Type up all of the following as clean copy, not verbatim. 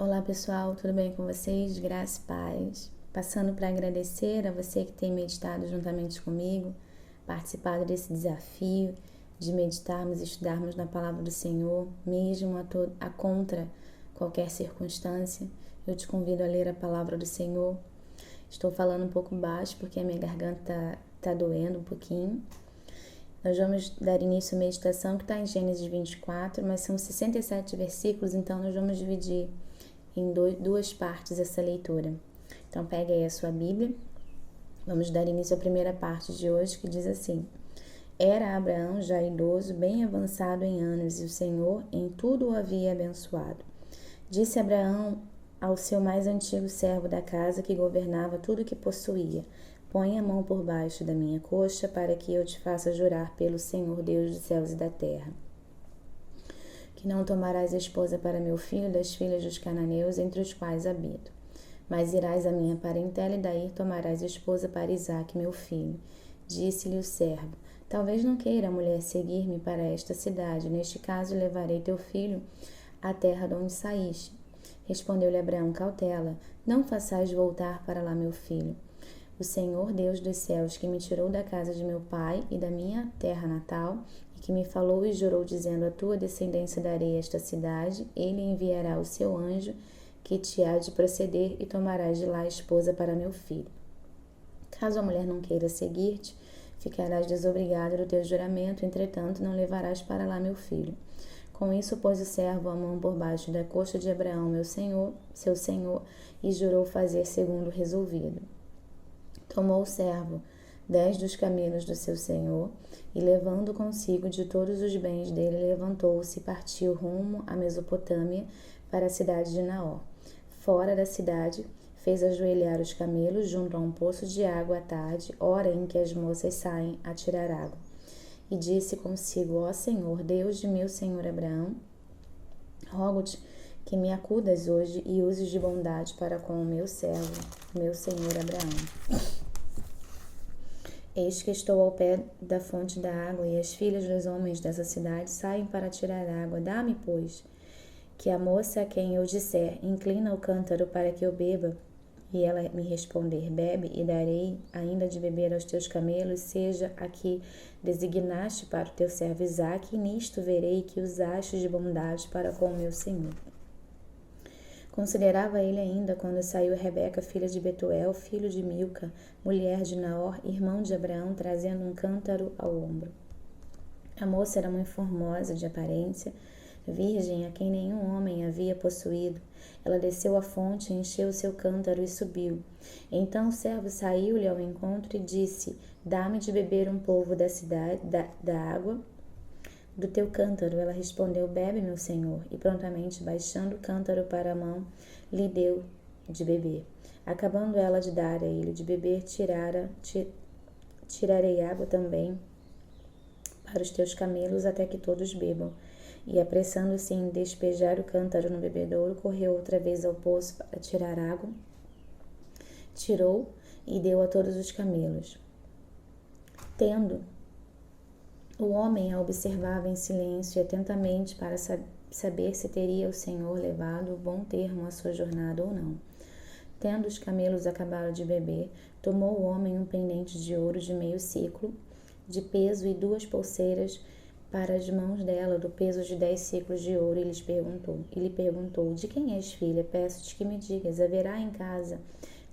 Olá pessoal, tudo bem com vocês? Graça e paz. Passando para agradecer a você que tem meditado juntamente comigo, participado desse desafio de meditarmos e estudarmos na palavra do Senhor, mesmo a contra qualquer circunstância. Eu te convido a ler a palavra do Senhor. Estou falando um pouco baixo porque a minha garganta está doendo um pouquinho. Nós vamos dar início à meditação que está em Gênesis 24, mas são 67 versículos, então nós vamos dividir em duas partes essa leitura. Então pegue aí a sua Bíblia, vamos dar início à primeira parte de hoje, que diz assim: Era Abraão já idoso, bem avançado em anos, e o Senhor em tudo o havia abençoado. Disse Abraão ao seu mais antigo servo da casa, que governava tudo o que possuía: Põe a mão por baixo da minha coxa, para que eu te faça jurar pelo Senhor Deus dos céus e da terra, que não tomarás esposa para meu filho das filhas dos cananeus, entre os quais habito. Mas irás à minha parentela, e daí tomarás esposa para Isaque, meu filho. Disse-lhe o servo: Talvez não queira a mulher seguir-me para esta cidade. Neste caso, levarei teu filho à terra de onde saíste. Respondeu-lhe Abraão: Cautela, não façais voltar para lá meu filho. O Senhor Deus dos céus, que me tirou da casa de meu pai e da minha terra natal, e que me falou e jurou, dizendo: A tua descendência darei esta cidade, ele enviará o seu anjo, que te há de proceder, e tomarás de lá esposa para meu filho. Caso a mulher não queira seguir-te, ficarás desobrigado do teu juramento, entretanto não levarás para lá meu filho. Com isso pôs o servo a mão por baixo da coxa de Abraão, seu senhor, e jurou fazer segundo o resolvido. Tomou o servo 10 dos camelos do seu senhor, e levando consigo de todos os bens dele, levantou-se e partiu rumo à Mesopotâmia, para a cidade de Naor. Fora da cidade, fez ajoelhar os camelos junto a um poço de água à tarde, hora em que as moças saem a tirar água. E disse consigo: Ó Senhor, Deus de meu senhor Abraão, rogo-te que me acudas hoje e uses de bondade para com o meu servo, meu senhor Abraão. Eis que estou ao pé da fonte da água, e as filhas dos homens dessa cidade saem para tirar água. Dá-me, pois, que a moça a quem eu disser: Inclina o cântaro para que eu beba, e ela me responder: Bebe, e darei ainda de beber aos teus camelos, seja a que designaste para o teu servo Isaque, e nisto verei que usaste de bondade para com o meu senhor. Considerava ele ainda quando saiu Rebeca, filha de Betuel, filho de Milca, mulher de Naor, irmão de Abraão, trazendo um cântaro ao ombro. A moça era muito formosa de aparência, virgem, a quem nenhum homem havia possuído. Ela desceu à fonte, encheu seu cântaro e subiu. Então o servo saiu-lhe ao encontro e disse: Dá-me de beber um pouco da cidade, da água do teu cântaro. Ela respondeu: Bebe, meu senhor. E prontamente, baixando o cântaro para a mão, lhe deu de beber. Acabando ela de dar a ele de beber, tirarei água também para os teus camelos, até que todos bebam. E apressando-se em despejar o cântaro no bebedouro, correu outra vez ao poço para tirar água. Tirou e deu a todos os camelos. Tendo o homem a observava em silêncio e atentamente para saber se teria o Senhor levado o bom termo à sua jornada ou não. Tendo os camelos acabado de beber, tomou o homem um pendente de ouro de meio ciclo de peso e 2 pulseiras para as mãos dela, do peso de 10 ciclos de ouro, e lhe perguntou: De quem és filha? Peço-te que me digas: haverá em casa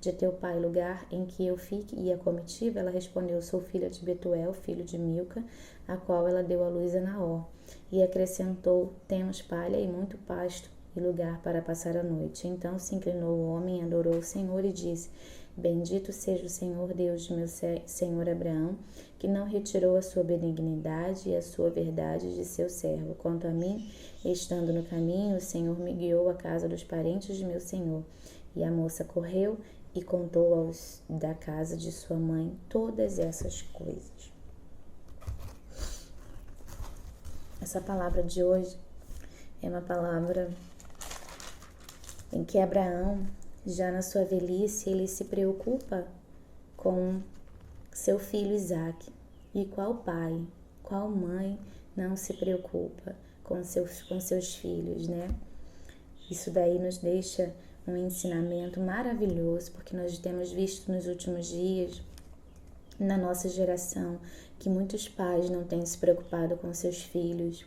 de teu pai lugar em que eu fique e a comitiva? Ela respondeu: Sou filha de Betuel, filho de Milca, a qual ela deu à luz a Naor. E acrescentou: Temos palha e muito pasto e lugar para passar a noite. Então se inclinou o homem, adorou o Senhor e disse: Bendito seja o Senhor Deus de meu senhor Abraão, que não retirou a sua benignidade e a sua verdade de seu servo. Quanto a mim, estando no caminho, o Senhor me guiou à casa dos parentes de meu senhor. E a moça correu e contou aos da casa de sua mãe todas essas coisas. Essa palavra de hoje é uma palavra em que Abraão, já na sua velhice, ele se preocupa com seu filho Isaque. E qual pai, qual mãe não se preocupa com seus filhos, né? Isso daí nos deixa um ensinamento maravilhoso, porque nós temos visto nos últimos dias, na nossa geração, que muitos pais não têm se preocupado com seus filhos,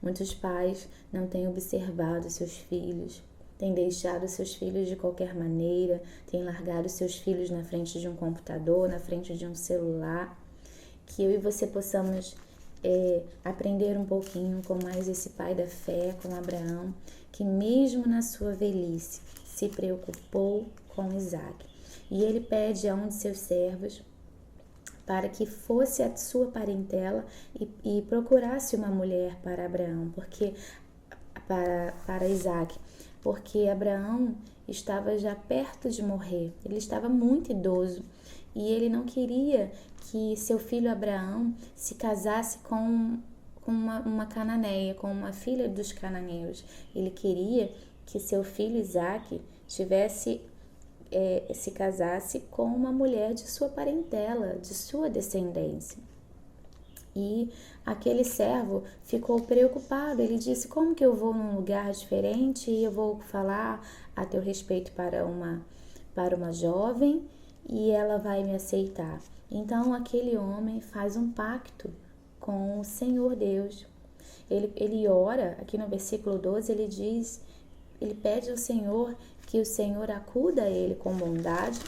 muitos pais não têm observado seus filhos, têm deixado seus filhos de qualquer maneira, têm largado seus filhos na frente de um computador, na frente de um celular. Que eu e você possamos aprender um pouquinho com mais esse pai da fé, com Abraão, que mesmo na sua velhice se preocupou com Isaac. E ele pede a um de seus servos para que fosse a sua parentela e procurasse uma mulher para Abraão, para Isaac, porque Abraão estava já perto de morrer, ele estava muito idoso e ele não queria que seu filho Abraão se casasse com uma cananeia, com uma filha dos cananeus. Ele queria que seu filho Isaac se casasse com uma mulher de sua parentela, de sua descendência. E aquele servo ficou preocupado. Ele disse: como que eu vou num lugar diferente e eu vou falar a teu respeito para uma jovem e ela vai me aceitar? Então aquele homem faz um pacto com o Senhor Deus. Ele ora, aqui no versículo 12 ele pede ao Senhor que o Senhor acuda a ele com bondade,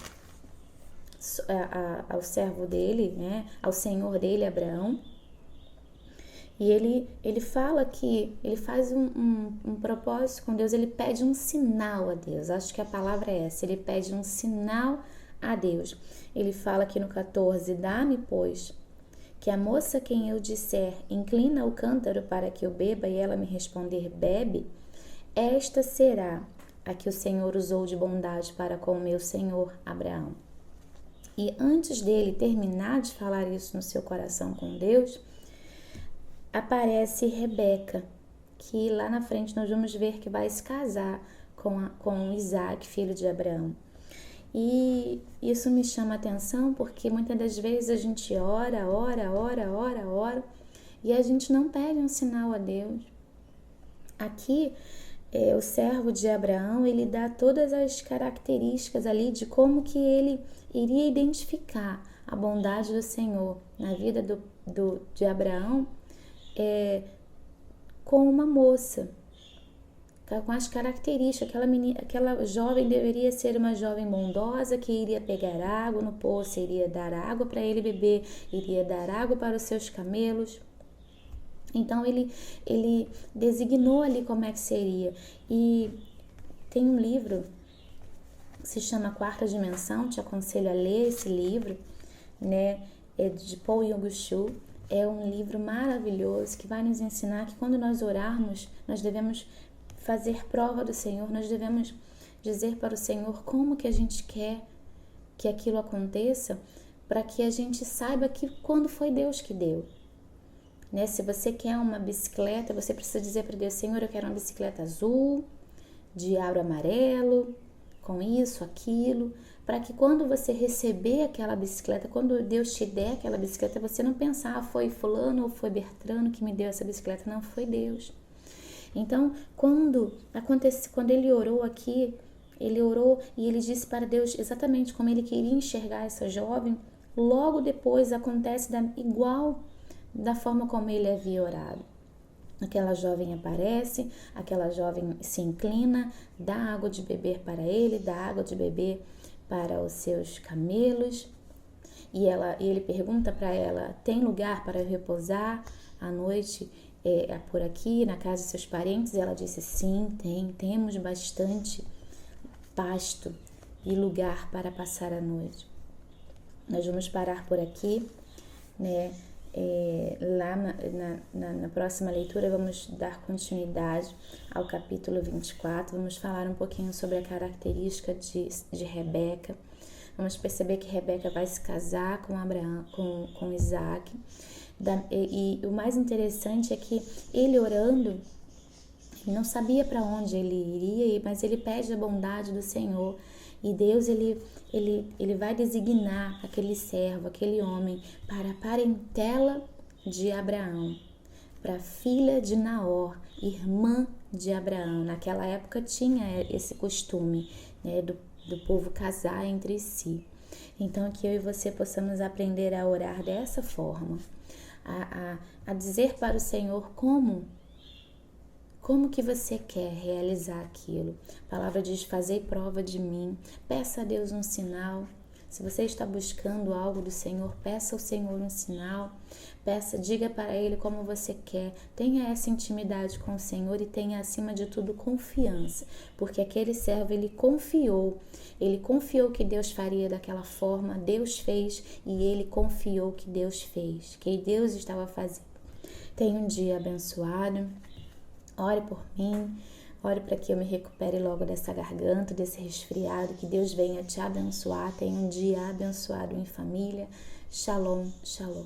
ao servo dele, né, ao Senhor dele, Abraão. E ele fala que ele faz um propósito com Deus, ele pede um sinal a Deus. Acho que a palavra é essa, ele pede um sinal a Deus. Ele fala aqui no 14: dá-me, pois, que a moça quem eu disser, inclina o cântaro para que eu beba, e ela me responder, bebe, esta será a que o Senhor usou de bondade para com o meu senhor Abraão. E antes dele terminar de falar isso no seu coração com Deus, aparece Rebeca, que lá na frente nós vamos ver que vai se casar com Isaac, filho de Abraão. E isso me chama a atenção porque muitas das vezes a gente ora, e a gente não pede um sinal a Deus. Aqui, o servo de Abraão, ele dá todas as características ali de como que ele iria identificar a bondade do Senhor na vida de Abraão, com uma moça, com as características. Aquela jovem deveria ser uma jovem bondosa que iria pegar água no poço, iria dar água para ele beber, iria dar água para os seus camelos. Então ele designou ali como é que seria. E tem um livro que se chama Quarta Dimensão, te aconselho a ler esse livro, né? É de Paul Yong-Soo. É um livro maravilhoso que vai nos ensinar que quando nós orarmos, nós devemos fazer prova do Senhor, nós devemos dizer para o Senhor como que a gente quer que aquilo aconteça, para que a gente saiba que quando foi Deus que deu. Né? Se você quer uma bicicleta, você precisa dizer para Deus: Senhor, eu quero uma bicicleta azul, de aro amarelo, com isso, aquilo, para que quando você receber aquela bicicleta, quando Deus te der aquela bicicleta, você não pensar: foi fulano ou foi Bertrano que me deu essa bicicleta. Não, foi Deus. Então, quando ele orou aqui, ele orou e ele disse para Deus exatamente como ele queria enxergar essa jovem. Logo depois acontece igual da forma como ele havia orado. Aquela jovem aparece, aquela jovem se inclina, dá água de beber para ele, dá água de beber para os seus camelos, e ele pergunta para ela: tem lugar para repousar à noite por aqui, na casa de seus parentes? Ela disse: sim, temos bastante pasto e lugar para passar a noite. Nós vamos parar por aqui, né? Lá na próxima leitura vamos dar continuidade ao capítulo 24, vamos falar um pouquinho sobre a característica de Rebeca. Vamos perceber que Rebeca vai se casar com Abraão, com Isaac, e o mais interessante é que ele orando, ele não sabia para onde ele iria, mas ele pede a bondade do Senhor. E Deus, ele vai designar aquele servo, aquele homem, para a parentela de Abraão, para a filha de Naor, irmã de Abraão. Naquela época tinha esse costume, né, do povo casar entre si. Então, que eu e você possamos aprender a orar dessa forma, a dizer para o Senhor como que você quer realizar aquilo. A palavra diz: fazei prova de mim. Peça a Deus um sinal. Se você está buscando algo do Senhor, peça ao Senhor um sinal. Diga para Ele como você quer. Tenha essa intimidade com o Senhor e tenha, acima de tudo, confiança. Porque aquele servo, ele confiou que Deus faria daquela forma. Deus fez e ele confiou que Deus fez, que Deus estava fazendo. Tenha um dia abençoado. Ore por mim, ore para que eu me recupere logo dessa garganta, desse resfriado, que Deus venha te abençoar. Tenha um dia abençoado em família. Shalom, shalom.